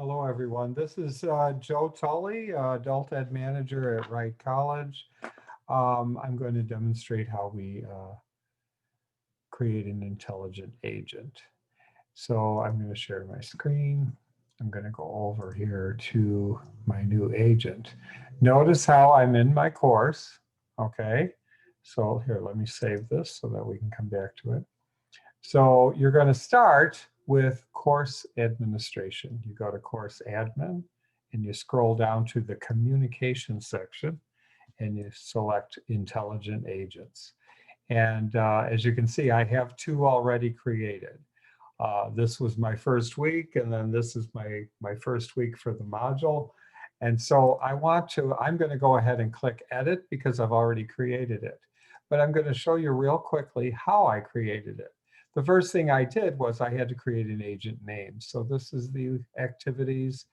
Hello, everyone. This is Joe Tully, Adult Ed Manager at Wright College. I'm going to demonstrate how we create an intelligent agent. So I'm going to share my screen. I'm going to go over here to my new agent. Notice how I'm in my course. Okay. So here, let me save this so that we can come back to it. So you're going to start with course administration. You go to course admin and you scroll down to the communication section and you select intelligent agents. And as you can see, I have two already created. This was my first week, and then this is my first week for the module. And so I'm going to go ahead and click edit because I've already created it. But I'm going to show you real quickly how I created it. The first thing I did was I had to create an agent name. So this is the activities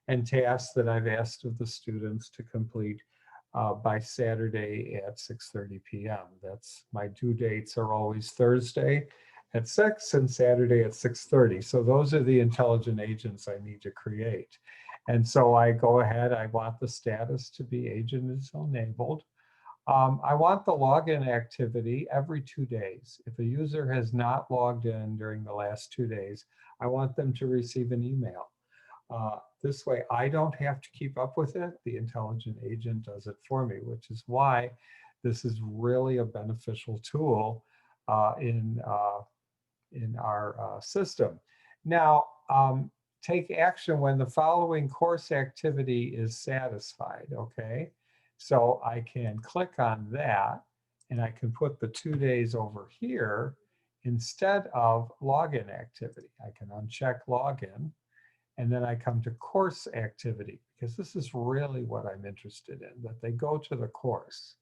and tasks that I've asked of the students to complete by Saturday at 6:30 p.m. That's my due dates are always Thursday at 6 and Saturday at 6:30. So those are the intelligent agents I need to create. And so I go ahead, I want the status to be agent is enabled. I want the login activity every 2 days. If a user has not logged in during the last 2 days, I want them to receive an email. This way, I don't have to keep up with it. The intelligent agent does it for me, which is why this is really a beneficial tool in our system. Now, take action when the following course activity is satisfied, okay? So I can click on that and I can put the 2 days over here instead of login activity. I can uncheck login and then I come to course activity because this is really what I'm interested in, that they go to the course.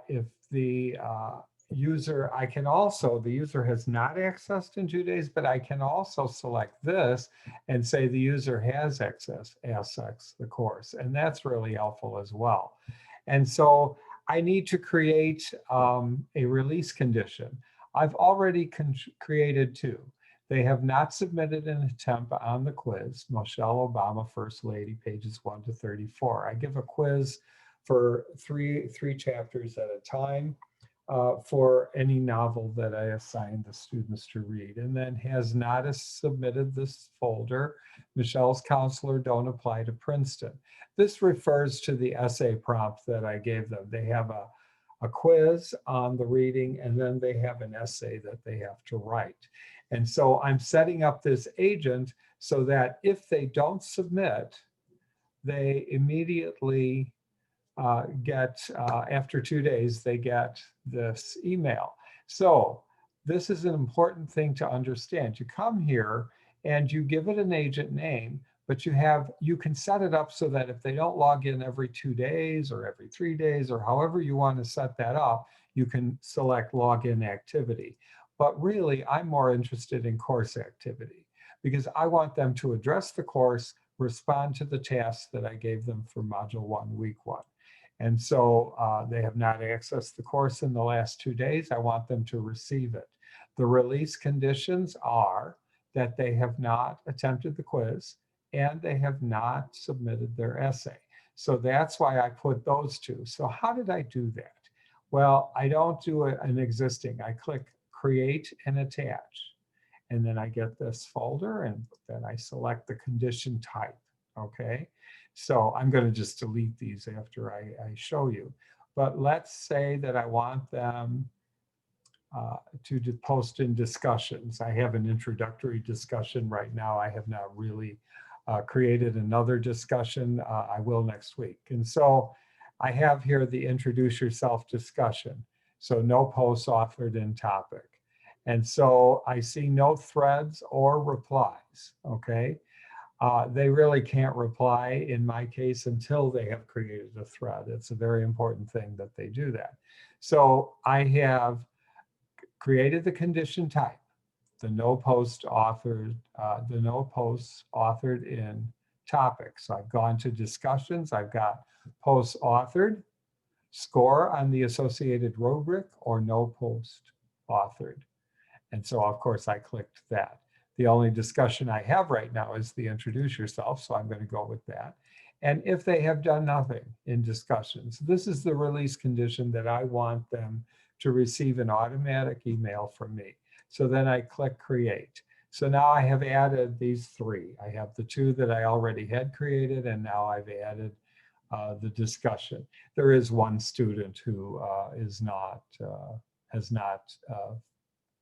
If the user, the user has not accessed in 2 days, but I can also select this and say the user has accessed the course. And that's really helpful as well. And so I need to create a release condition. I've already created two. They have not submitted an attempt on the quiz, Michelle Obama, First Lady, pages 1 to 34. I give a quiz for three chapters at a time. For any novel that I assign the students to read, and then has not submitted this folder. Michelle's counselor don't apply to Princeton. This refers to the essay prompt that I gave them. They have a quiz on the reading, and then they have an essay that they have to write. And so I'm setting up this agent so that if they don't submit, they immediately after 2 days, they get this email. So this is an important thing to understand. You come here and you give it an agent name, but you can set it up so that if they don't log in every 2 days or every 3 days or however you want to set that up, you can select login activity. But really, I'm more interested in course activity because I want them to address the course, respond to the tasks that I gave them for Module 1, Week 1. And so they have not accessed the course in the last 2 days. I want them to receive it. The release conditions are that they have not attempted the quiz and they have not submitted their essay. So that's why I put those two. So how did I do that? Well, I don't do an existing. I click create and attach. And then I get this folder and then I select the condition type, okay? So I'm going to just delete these after I show you. But let's say that I want them to post in discussions. I have an introductory discussion right now. I have not really created another discussion. I will next week. And so I have here the introduce yourself discussion. So no posts authored in topic. And so I see no threads or replies, okay? They really can't reply in my case until they have created a thread. It's a very important thing that they do that. So I have created the condition type, the no posts authored in topic. So I've gone to discussions, I've got posts authored, score on the associated rubric, or no post authored. And so of course I clicked that. The only discussion I have right now is the introduce yourself, so I'm going to go with that. And if they have done nothing in discussions, this is the release condition that I want them to receive an automatic email from me. So then I click create. So now I have added these three. I have the two that I already had created, and now I've added the discussion. There is one student who has not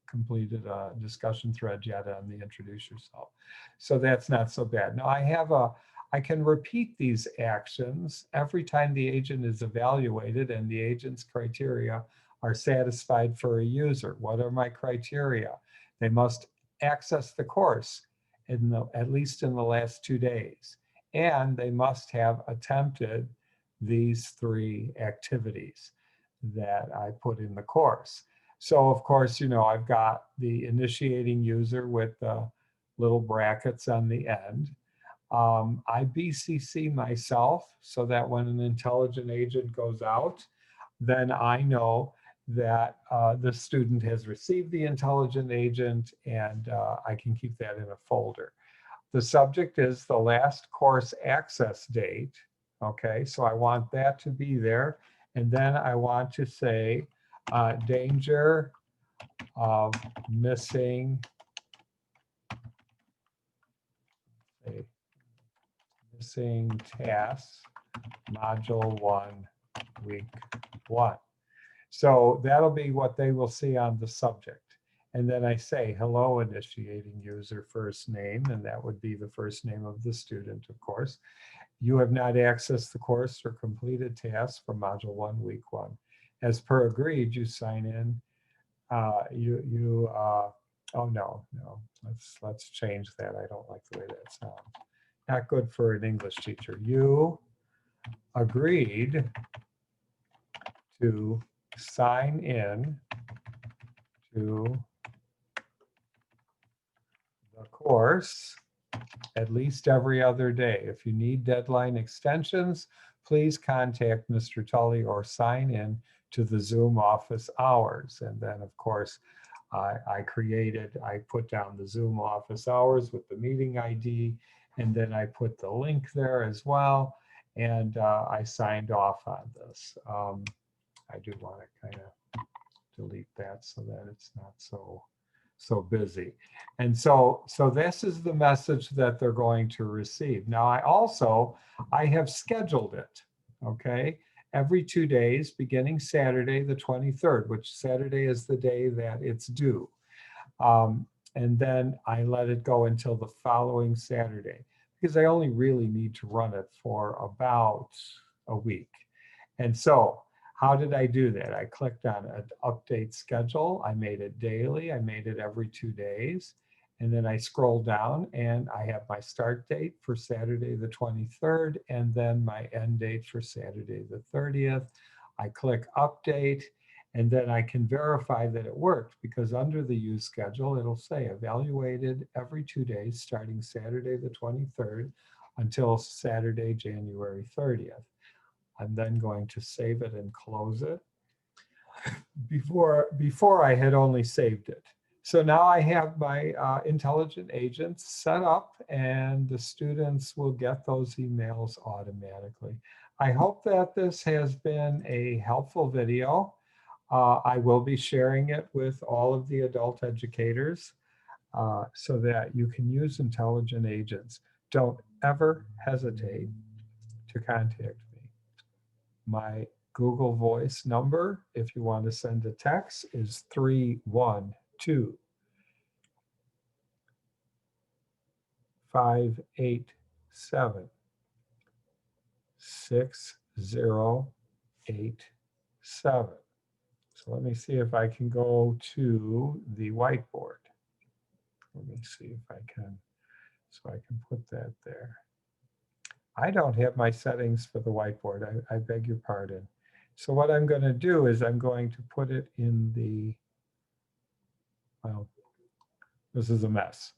completed a discussion thread yet on the introduce yourself. So that's not so bad. Now I can repeat these actions every time the agent is evaluated and the agent's criteria are satisfied for a user. What are my criteria? They must access the course at least in the last 2 days. And they must have attempted these 3 activities that I put in the course. So of course, I've got the initiating user with the little brackets on the end. I BCC myself so that when an intelligent agent goes out, then I know that the student has received the intelligent agent, and I can keep that in a folder. The subject is the last course access date. Okay, so I want that to be there. And then I want to say danger of missing tasks, module 1, week 1. So that'll be what they will see on the subject. And then I say, hello, initiating user first name, and that would be the first name of the student, of course. You have not accessed the course or completed tasks for module 1, week 1. As per agreed, you sign in. Oh no, let's change that. I don't like the way that sounds. Not good for an English teacher. You agreed to sign in to the course at least every other day. If you need deadline extensions, please contact Mr. Tully or sign in to the Zoom office hours. And then of course, I put down the Zoom office hours with the meeting ID, and then I put the link there as well. And I signed off on this. I do want to kind of delete that so that it's not so busy. And so this is the message that they're going to receive. Now I have scheduled it, okay? Every 2 days, beginning Saturday, the 23rd, which Saturday is the day that it's due. And then I let it go until the following Saturday, because I only really need to run it for about a week. And so how did I do that? I clicked on an update schedule. I made it daily. I made it every 2 days. And then I scroll down and I have my start date for Saturday the 23rd and then my end date for Saturday the 30th. I click update, and then I can verify that it worked, because under the use schedule, it'll say evaluated every 2 days starting Saturday the 23rd until Saturday, January 30th. I'm then going to save it and close it. Before I had only saved it. So now I have my intelligent agents set up, and the students will get those emails automatically. I hope that this has been a helpful video. I will be sharing it with all of the adult educators so that you can use intelligent agents. Don't ever hesitate to contact me. My Google Voice number, if you want to send a text, is 312-587-6087. So let me see if I can go to the whiteboard. Let me see if I can, so I can put that there. I don't have my settings for the whiteboard. I beg your pardon. So what I'm going to do is I'm going to put it in the, well, this is a mess.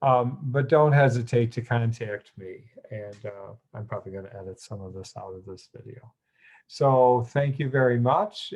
But don't hesitate to contact me. And I'm probably going to edit some of this out of this video. So thank you very much.